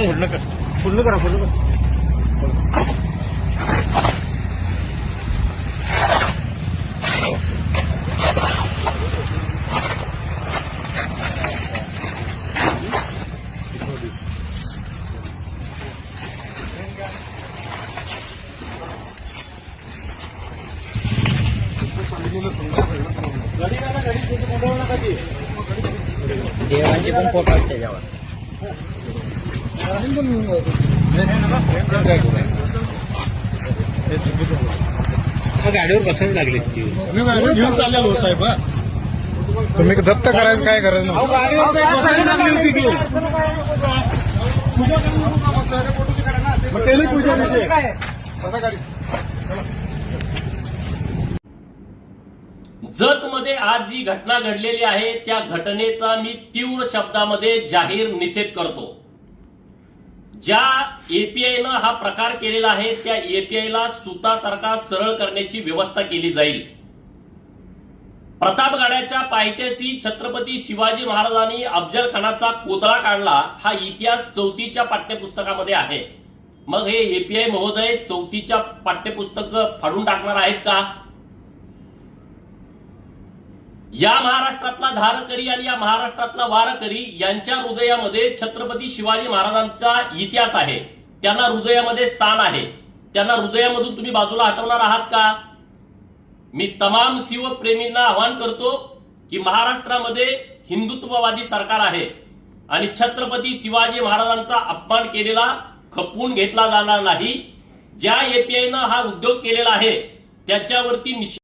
पूर्ण कर, पूर्ण करा, पूर्ण करा. देवांचे पण फोटो आहेत त्याच्यावर. गाडीवर बसायला लागले घेऊन चाललेलो साहेब. तुम्ही जप्त करायचं काय गरज नाही. गाडीवर बसायला लागली होती की मग केली पूजा काय. जतमध्ये आज जी घटना घडलेली आहे त्या घटनेचा मी तीव्र शब्दामध्ये जाहीर निषेध करतो. ज्या एपीआयनं हा प्रकार केलेला आहे त्या एपीआयला सुतासारखा सरळ करण्याची व्यवस्था केली जाईल. प्रतापगडाच्या पायथ्याशी छत्रपती शिवाजी महाराजांनी अफजल खानाचा कोतळा काढला हा इतिहास 4थीच्या पाठ्यपुस्तकामध्ये आहे. मग हे एपीआय महोदय 4थीच्या पाठ्यपुस्तक फाडून टाकणार आहेत का? या महाराष्ट्रातला धारकरी आणि या महाराष्ट्रातला वारकरी यांच्या हृदयामध्ये छत्रपती शिवाजी महाराजांचा इतिहास आहे. त्यांना हृदयामध्ये स्थान आहे. त्यांना हृदयामधून तुम्ही बाजूला हटवणार आहात का? मी तमाम शिवप्रेमींना आवाहन करतो की महाराष्ट्रामध्ये हिंदुत्ववादी सरकार आहे आणि छत्रपती शिवाजी महाराजांचा अपमान केलेला खपवून घेतला जाणार नाही. ज्या एपीआयनं हा उद्योग केलेला आहे त्याच्यावरती